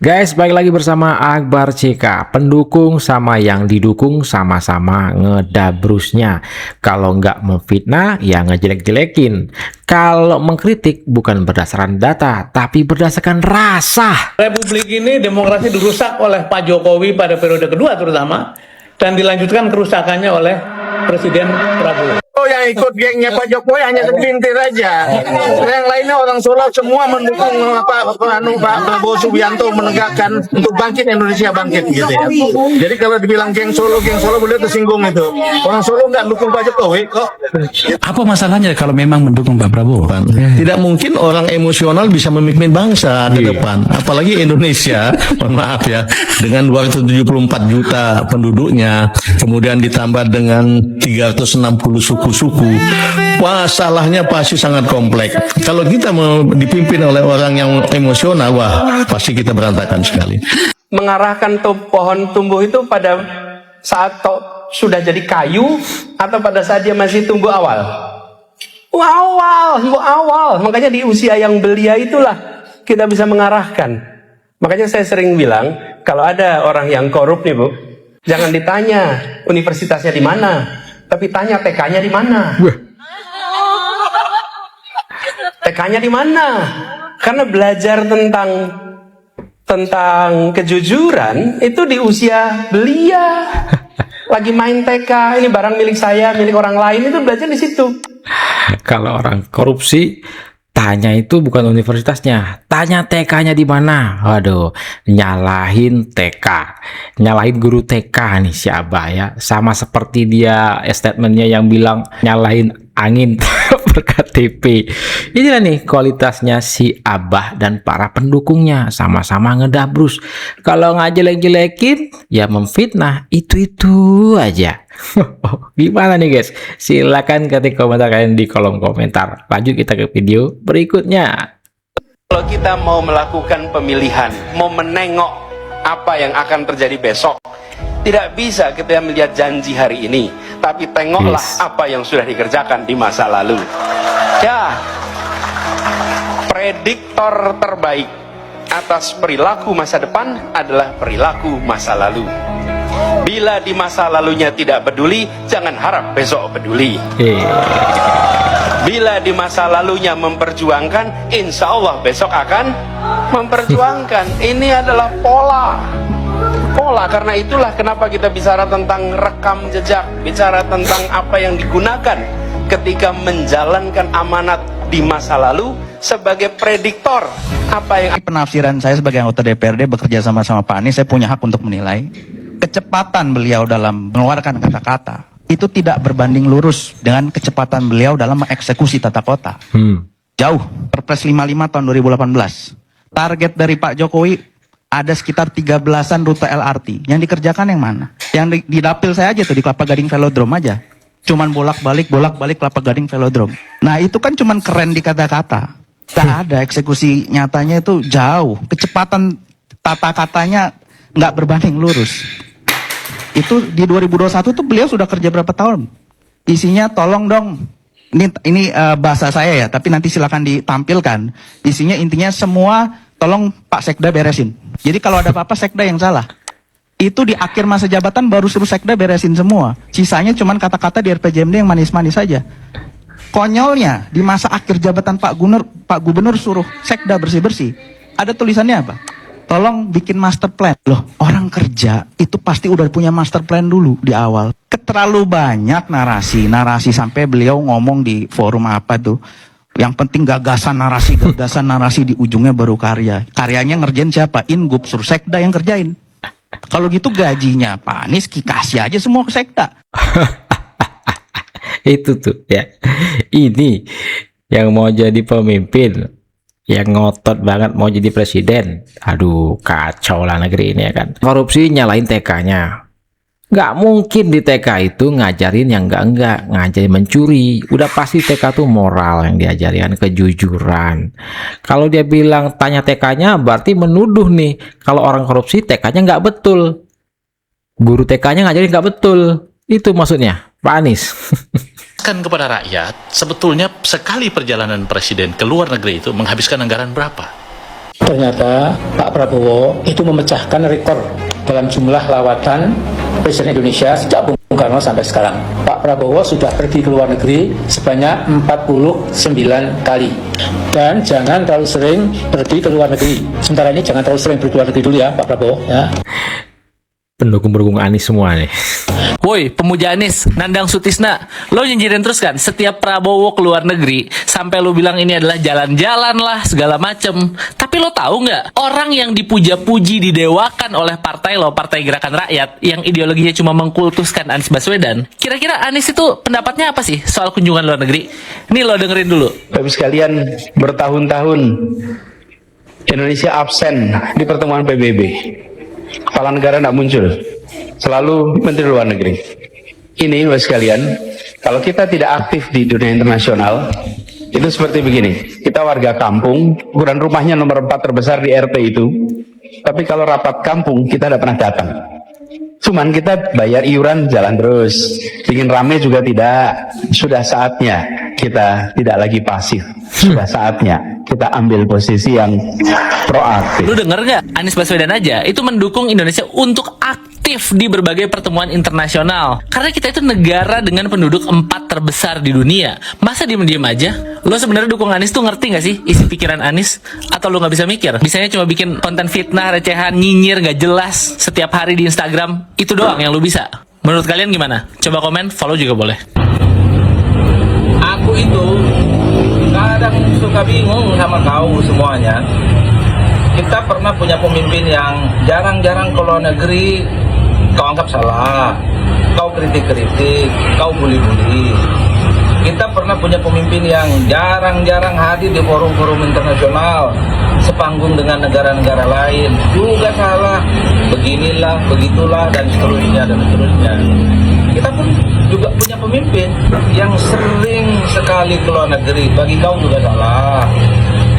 Guys, balik lagi bersama Akbar CK. Pendukung sama yang didukung sama-sama ngedabrusnya. Kalau nggak memfitnah, ya ngejelek-jelekin. Kalau mengkritik bukan berdasarkan data, tapi berdasarkan rasa. Republik ini demokrasi dirusak oleh Pak Jokowi pada periode kedua terutama, dan dilanjutkan kerusakannya oleh Presiden Prabowo. Yang ikut gengnya Pak Jokowi hanya segelintir aja. Yang lainnya orang Solo semua mendukung Pak Prabowo Subianto menegakkan untuk bangkit Indonesia bangkit gitu ya. Jadi kalau dibilang geng Solo beliau tersinggung itu. Orang Solo nggak dukung Pak Jokowi kok. Apa masalahnya kalau memang mendukung Pak Prabowo? Tidak mungkin orang emosional bisa memimpin bangsa ke depan, apalagi Indonesia. Mohon maaf ya, dengan 274 juta penduduknya, kemudian ditambah dengan 360 suku-suku, masalahnya pasti sangat kompleks. Kalau kita mau dipimpin oleh orang yang emosional, wah pasti kita berantakan sekali. Mengarahkan pohon tumbuh itu pada saat sudah jadi kayu atau pada saat dia masih tumbuh awal? Awal. Makanya di usia yang belia itulah kita bisa mengarahkan. Makanya saya sering bilang, kalau ada orang yang korup nih Bu, jangan ditanya universitasnya di mana, tapi tanya TK-nya di mana. TK-nya di mana? Karena belajar tentang kejujuran itu di usia belia. Lagi main TK, ini barang milik saya, milik orang lain, itu belajar di situ. Kalau orang korupsi, tanya itu bukan universitasnya, tanya TK-nya di mana. Waduh, nyalahin TK, nyalahin guru TK nih si Abah ya. Sama seperti dia statementnya yang bilang nyalahin angin berKTP. Inilah nih kualitasnya si Abah dan para pendukungnya, sama-sama ngedabrus. Kalau nggak jelek-jelekin, ya memfitnah, itu aja. Gimana nih guys? Silakan ketik komentar kalian di kolom komentar. Lanjut kita ke video berikutnya. Kalau kita mau melakukan pemilihan, mau menengok apa yang akan terjadi besok, tidak bisa kita melihat janji hari ini, tapi tengoklah apa yang sudah dikerjakan di masa lalu. Ya, prediktor terbaik atas perilaku masa depan adalah perilaku masa lalu. Bila di masa lalunya tidak peduli, jangan harap besok peduli. Bila di masa lalunya memperjuangkan, insya Allah besok akan memperjuangkan. Ini adalah pola. Karena itulah kenapa kita bicara tentang rekam jejak, bicara tentang apa yang digunakan ketika menjalankan amanat di masa lalu sebagai prediktor apa yang. Penafsiran saya sebagai anggota DPRD bekerja sama Pak Anies, saya punya hak untuk menilai kecepatan beliau dalam mengeluarkan kata-kata itu tidak berbanding lurus dengan kecepatan beliau dalam mengeksekusi tata kota. Jauh. Perpres 55 tahun 2018. Target dari Pak Jokowi ada sekitar 13-an rute LRT. Yang dikerjakan yang mana? Yang di dapil saya aja tuh, di Kelapa Gading Velodrome aja. Cuman bolak-balik Kelapa Gading Velodrome. Nah itu kan cuman keren di kata-kata. Gak ada eksekusi nyatanya, itu jauh. Kecepatan tata katanya nggak berbanding lurus. Itu di 2021 tuh beliau sudah kerja berapa tahun? Isinya tolong dong. Ini bahasa saya ya, tapi nanti silakan ditampilkan. Isinya intinya semua tolong Pak Sekda beresin. Jadi kalau ada apa-apa Sekda yang salah. Itu di akhir masa jabatan baru suruh Sekda beresin semua. Sisanya cuman kata-kata di RPJMD yang manis-manis saja. Konyolnya di masa akhir jabatan Pak Gubernur suruh Sekda bersih-bersih. Ada tulisannya apa? Tolong bikin master plan. Loh, orang kerja itu pasti udah punya master plan dulu di awal. Terlalu banyak narasi sampai beliau ngomong di forum apa tuh. Yang penting gagasan narasi di ujungnya baru karya. Karyanya ngerjain siapa? Ingub, suruh Sekda yang kerjain. Kalau gitu gajinya Pak Anies kasih aja semua ke Sekda. Itu tuh ya. Ini yang mau jadi pemimpin, yang ngotot banget mau jadi presiden. Aduh, kacau lah negeri ini ya kan. Korupsi nyalain TK-nya. Nggak mungkin di TK itu ngajarin yang enggak, ngajarin mencuri. Udah pasti TK tuh moral yang diajarin, kejujuran. Kalau dia bilang tanya TK-nya, berarti menuduh nih kalau orang korupsi TK-nya nggak betul. Guru TK-nya ngajarin nggak betul. Itu maksudnya, Pak Anies. Kan kepada rakyat, sebetulnya sekali perjalanan presiden ke luar negeri itu menghabiskan anggaran berapa? Ternyata Pak Prabowo itu memecahkan rekor dalam jumlah lawatan Presiden Indonesia sejak Bung Karno sampai sekarang. Pak Prabowo sudah pergi ke luar negeri sebanyak 49 kali. Dan jangan terlalu sering pergi ke luar negeri. Sementara ini jangan terlalu sering pergi ke luar negeri dulu ya Pak Prabowo ya. Pendukung-pendukung Anies semua nih. Woi, pemuja Anies, Nandang Sutisna, lo nyinyirin terus kan setiap Prabowo ke luar negeri, sampai lo bilang ini adalah jalan-jalan lah, segala macem. Tapi lo tahu nggak, orang yang dipuja-puji, didewakan oleh partai lo, Partai Gerakan Rakyat, yang ideologinya cuma mengkultuskan Anies Baswedan, kira-kira Anies itu pendapatnya apa sih soal kunjungan luar negeri? Nih lo dengerin dulu. Bapak sekalian, bertahun-tahun Indonesia absen di pertemuan PBB. Kepala negara tidak muncul, selalu Menteri Luar Negeri. Ini Bapak sekalian, kalau kita tidak aktif di dunia internasional, itu seperti begini. Kita warga kampung, ukuran rumahnya nomor 4 terbesar di RT itu, tapi kalau rapat kampung kita tidak pernah datang. Cuman kita bayar iuran jalan terus, bikin rame juga tidak. Sudah saatnya kita tidak lagi pasif. Sudah saatnya kita ambil posisi yang proaktif. Lu denger nggak? Anies Baswedan aja itu mendukung Indonesia untuk aktif di berbagai pertemuan internasional. Karena kita itu negara dengan penduduk 4 terbesar di dunia. Masa diem-diem aja? Lo sebenarnya dukung Anies tuh ngerti nggak sih isi pikiran Anies? Atau lo nggak bisa mikir? Bisanya cuma bikin konten fitnah, recehan, nyinyir, nggak jelas setiap hari di Instagram. Itu doang yang lo bisa. Menurut kalian gimana? Coba komen, follow juga boleh. Aku itu kadang suka bingung sama kau semuanya. Kita pernah punya pemimpin yang jarang-jarang ke luar negeri kau anggap salah, kau kritik-kritik, kau bully-bully. Kita pernah punya pemimpin yang jarang-jarang hadir di forum-forum internasional, sepanggung dengan negara-negara lain, juga salah, beginilah, begitulah, dan seterusnya, dan seterusnya. Kita pun juga punya pemimpin yang sering sekali ke luar negeri, bagi kau juga salah.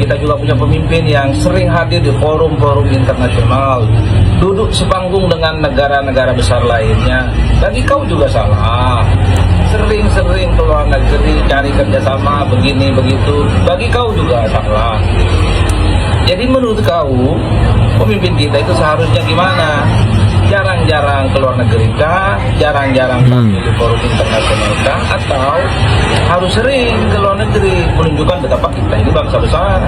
Kita juga punya pemimpin yang sering hadir di forum-forum internasional, duduk sepanggung dengan negara-negara besar lainnya, bagi kau juga salah. Sering-sering ke luar negeri, cari kerjasama, begini, begitu, bagi kau juga salah. Jadi menurut kau, pemimpin kita itu seharusnya gimana? Jarang-jarang ke luar negeri kah? Jarang-jarang di forum internasional kah? Atau harus sering ke luar negeri menunjukkan betapa kita ini bangsa besar,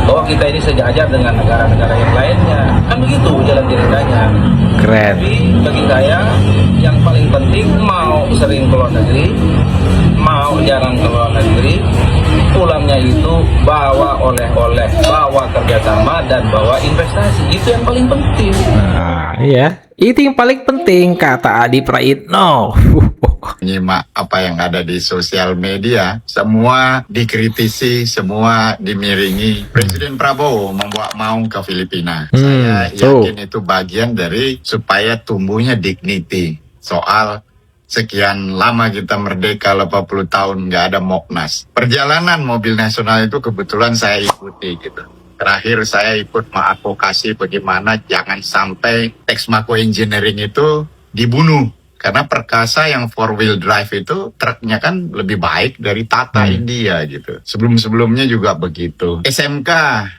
bahwa kita ini sejajar dengan negara-negara yang lainnya? Kan begitu jalan ceritanya. Keren. Tapi bagi saya yang paling penting, mau sering ke luar negeri, mau jarang ke luar negeri, pulangnya itu bawa oleh-oleh, bawa kerjasama, dan bawa investasi. Itu yang paling penting. Nah, iya. Itu yang paling penting, kata Adi Praitno. Nyimak apa yang ada di sosial media, semua dikritisi, semua dimiringi. Presiden Prabowo membawa Maung ke Filipina. Saya yakin itu bagian dari supaya tumbuhnya dignity. Soal sekian lama kita merdeka, 80 tahun nggak ada Moknas. Perjalanan mobil nasional itu kebetulan saya ikuti gitu. Terakhir saya ikut mengadvokasi bagaimana jangan sampai Texmaco Engineering itu dibunuh. Karena Perkasa yang 4-wheel drive itu truknya kan lebih baik dari Tata India gitu. Sebelum-sebelumnya juga begitu. SMK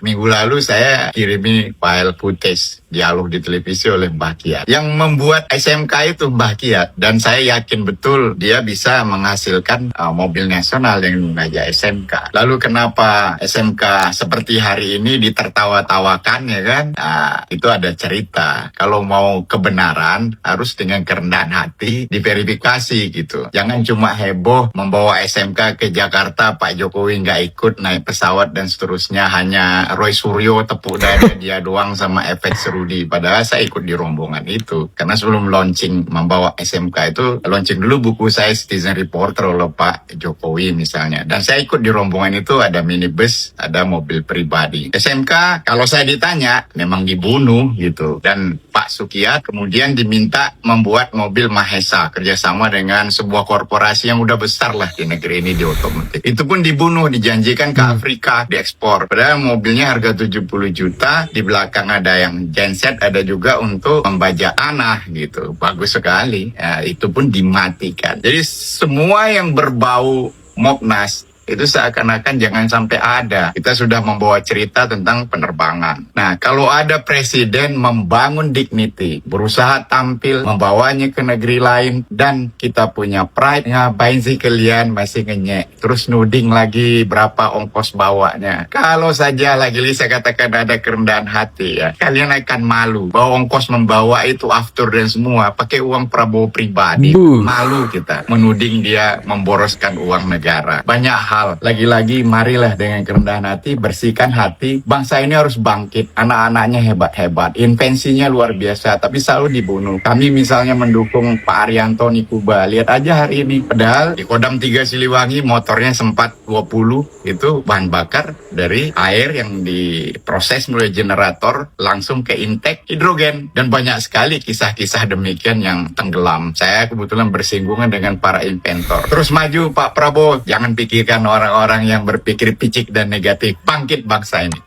minggu lalu saya kirimi file footage dialog di televisi oleh Mbah Kiat. Yang membuat SMK itu Mbah Kiat. Dan saya yakin betul dia bisa menghasilkan mobil nasional yang aja SMK. Lalu kenapa SMK seperti hari ini ditertawa-tawakan ya kan? Nah, itu ada cerita. Kalau mau kebenaran harus dengan kerendahan hati diverifikasi gitu. Jangan cuma heboh membawa SMK ke Jakarta, Pak Jokowi nggak ikut naik pesawat dan seterusnya, hanya Roy Suryo tepuk dada dia doang sama efek Serudi. Padahal saya ikut di rombongan itu. Karena sebelum launching membawa SMK itu, launching dulu buku saya Citizen Reporter oleh Pak Jokowi misalnya. Dan saya ikut di rombongan itu, ada minibus, ada mobil pribadi. SMK kalau saya ditanya memang dibunuh gitu. Dan Pak Sukiat kemudian diminta membuat mobil Mahesa kerjasama dengan sebuah korporasi yang udah besar lah di negeri ini di otomotif. Itu pun dibunuh, dijanjikan ke Afrika diekspor. Padahal mobilnya harga 70 juta, di belakang ada yang genset, ada juga untuk membajak tanah gitu. Bagus sekali. Ya, itu pun dimatikan. Jadi semua yang berbau Moknas itu seakan-akan jangan sampai ada. Kita sudah membawa cerita tentang penerbangan. Nah, kalau ada presiden membangun dignity, berusaha tampil, membawanya ke negeri lain, dan kita punya pride, ngapain sih kalian masih ngenyek? Terus nuding lagi berapa ongkos bawanya. Kalau saja lagi saya katakan ada kerendahan hati ya, kalian akan malu bahwa ongkos membawa itu after dan semua pakai uang Prabowo pribadi. Malu kita menuding dia memboroskan uang negara. Banyak hal. Lagi-lagi marilah dengan kerendahan hati, bersihkan hati. Bangsa ini harus bangkit. Anak-anaknya hebat-hebat. Invensinya luar biasa, tapi selalu dibunuh. Kami misalnya mendukung Pak Arianto Nikuba. Lihat aja hari ini. Padahal di Kodam 3 Siliwangi motornya sempat 20. Itu bahan bakar dari air yang diproses melalui generator langsung ke intake hidrogen. Dan banyak sekali kisah-kisah demikian yang tenggelam. Saya kebetulan bersinggungan dengan para inventor. Terus maju Pak Prabowo, jangan pikirkan orang-orang yang berpikir picik dan negatif. Bangkit bangsa ini.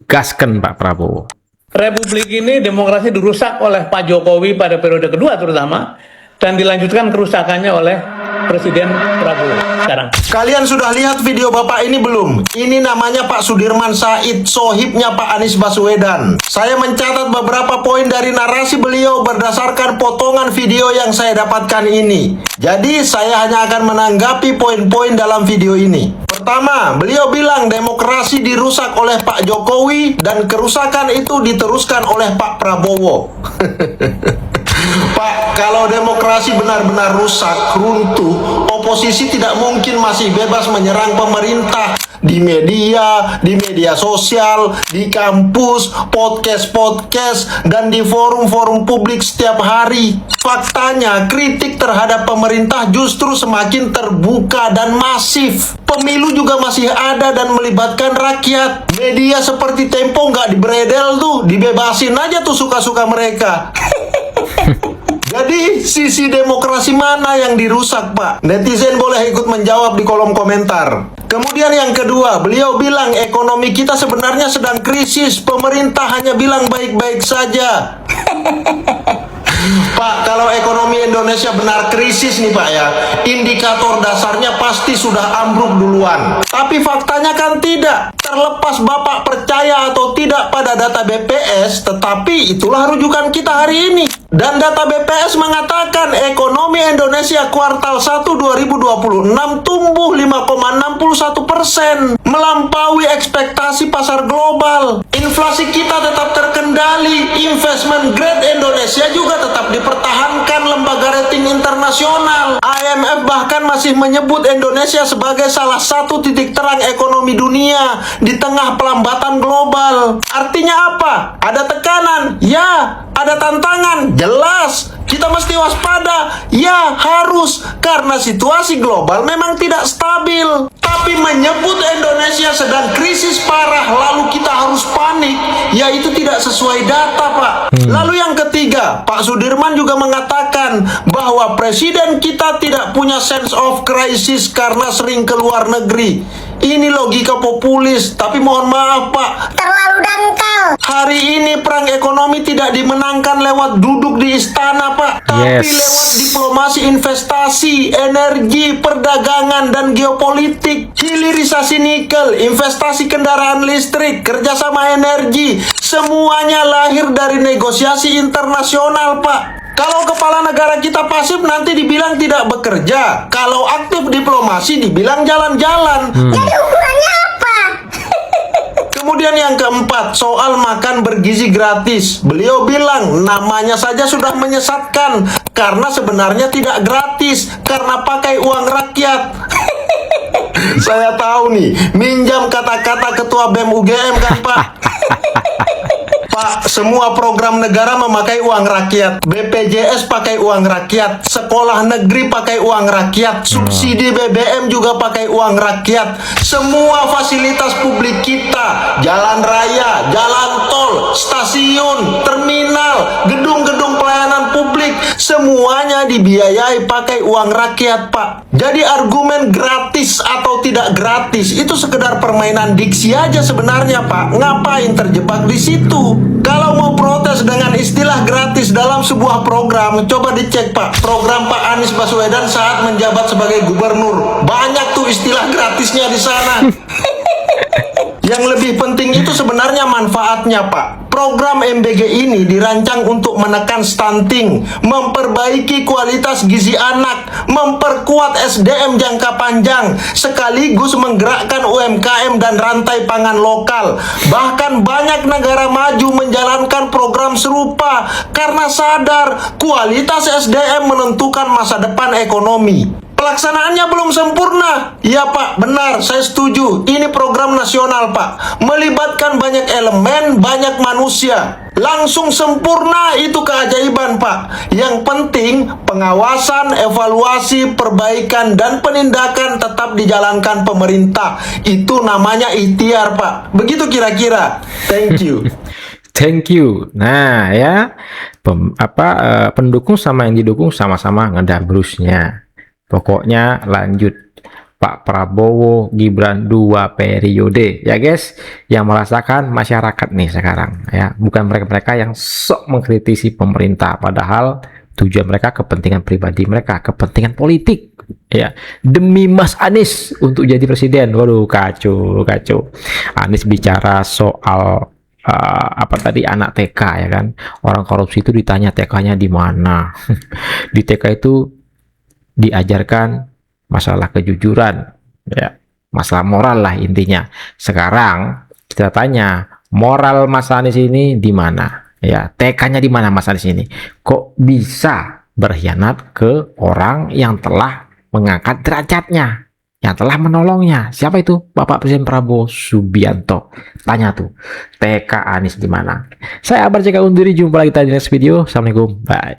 Gasken Pak Prabowo. Republik ini demokrasi dirusak oleh Pak Jokowi pada periode kedua terutama, dan dilanjutkan kerusakannya oleh Presiden Prabowo sekarang. Kalian sudah lihat video Bapak ini belum? Ini namanya Pak Sudirman Said, sohibnya Pak Anies Baswedan. Saya mencatat beberapa poin dari narasi beliau berdasarkan potongan video yang saya dapatkan ini. Jadi saya hanya akan menanggapi poin-poin dalam video ini. Pertama, beliau bilang demokrasi dirusak oleh Pak Jokowi dan kerusakan itu diteruskan oleh Pak Prabowo. Pak, kalau demokrasi benar-benar rusak, runtuh, oposisi tidak mungkin masih bebas menyerang pemerintah di media sosial, di kampus, podcast, dan di forum-forum publik setiap hari. Faktanya, kritik terhadap pemerintah justru semakin terbuka dan masif. Pemilu juga masih ada dan melibatkan rakyat. Media seperti Tempo nggak diberedel tuh, dibebasin aja tuh suka-suka mereka. Jadi sisi demokrasi mana yang dirusak, Pak? Netizen boleh ikut menjawab di kolom komentar. Kemudian yang kedua, beliau bilang ekonomi kita sebenarnya sedang krisis. Pemerintah hanya bilang baik-baik saja. Pak, kalau ekonomi Indonesia benar krisis nih Pak ya, indikator dasarnya pasti sudah ambruk duluan. Tapi faktanya kan tidak. Terlepas Bapak percaya atau tidak pada data BPS, tetapi itulah rujukan kita hari ini. Dan data BPS mengatakan ekonomi Indonesia kuartal 1 2026 tumbuh 5,61%, melampaui ekspektasi pasar global. Inflasi kita tetap terkendali, investment grade Indonesia juga tetap dipertahankan lembaga rating internasional. IMF bahkan masih menyebut Indonesia sebagai salah satu titik terang ekonomi dunia di tengah pelambatan global. Artinya apa? Ada tekanan? Ya. Ada tantangan? Jelas. Kita mesti waspada? Ya, harus. Karena situasi global memang tidak stabil. Tapi menyebut Indonesia sedang krisis parah lalu kita harus panik, ya itu tidak sesuai data, Pak. Lalu yang ketiga, Pak Sudirman juga mengatakan bahwa presiden kita tidak punya sense of crisis karena sering ke luar negeri. Ini logika populis, tapi mohon maaf Pak, terlalu dangkal. Hari ini perang ekonomi tidak dimenangkan lewat duduk di istana Pak, tapi lewat diplomasi investasi, energi, perdagangan, dan geopolitik. Hilirisasi nikel, investasi kendaraan listrik, kerjasama energi, semuanya lahir dari negosiasi internasional Pak. Kalau kepala negara kita pasif nanti dibilang tidak bekerja. Kalau aktif diplomasi dibilang jalan-jalan. Jadi ukurannya apa? Kemudian yang keempat, soal makan bergizi gratis. Beliau bilang namanya saja sudah menyesatkan. Karena sebenarnya tidak gratis. Karena pakai uang rakyat. Saya tahu nih, minjam kata-kata ketua BEM UGM kan Pak. Pak, semua program negara memakai uang rakyat. BPJS pakai uang rakyat. Sekolah negeri pakai uang rakyat. Subsidi BBM juga pakai uang rakyat. Semua fasilitas publik kita, jalan raya, jalan tol, stasiun, terminal, gedung-gedung pelayanan publik, semuanya dibiayai pakai uang rakyat, Pak. Jadi argumen gratis atau tidak gratis itu sekedar permainan diksi aja sebenarnya, Pak. Ngapain terjebak di situ? Kalau mau protes dengan istilah gratis gratis dalam sebuah program. Coba dicek Pak, program Pak Anies Baswedan saat menjabat sebagai gubernur. Banyak tuh istilah gratisnya di sana. Yang lebih penting itu sebenarnya manfaatnya Pak. Program MBG ini dirancang untuk menekan stunting, memperbaiki kualitas gizi anak, memperkuat SDM jangka panjang, sekaligus menggerakkan UMKM dan rantai pangan lokal. Bahkan banyak negara maju menjalankan program serupa karena sadar kualitas SDM menentukan masa depan ekonomi. Pelaksanaannya belum sempurna. Ya Pak, benar, saya setuju. Ini program nasional Pak, melibatkan banyak elemen, banyak manusia. Langsung sempurna itu keajaiban Pak. Yang penting pengawasan, evaluasi, perbaikan, dan penindakan tetap dijalankan pemerintah. Itu namanya ikhtiar Pak. Begitu kira-kira. Thank you. Thank you. Nah ya, pendukung sama yang didukung sama-sama ngedabrusnya. Pokoknya lanjut Pak Prabowo Gibran 2 periode ya guys, yang merasakan masyarakat nih sekarang ya, bukan mereka-mereka yang sok mengkritisi pemerintah padahal tujuan mereka kepentingan pribadi mereka, kepentingan politik ya, demi Mas Anies untuk jadi presiden. Waduh, kacau. Anies bicara soal apa tadi, anak TK ya kan, orang korupsi itu ditanya TK-nya di mana. Di TK itu diajarkan masalah kejujuran ya, masalah moral lah intinya. Sekarang kita tanya, moral Mas Anies ini di mana ya, TK-nya di mana Mas Anies ini? Kok bisa berkhianat ke orang yang telah mengangkat derajatnya, yang telah menolongnya? Siapa itu? Bapak Presiden Prabowo Subianto. Tanya tuh, TK Anies di mana? Saya Akbar JK undur diri, jumpa lagi di next video. Assalamualaikum, bye.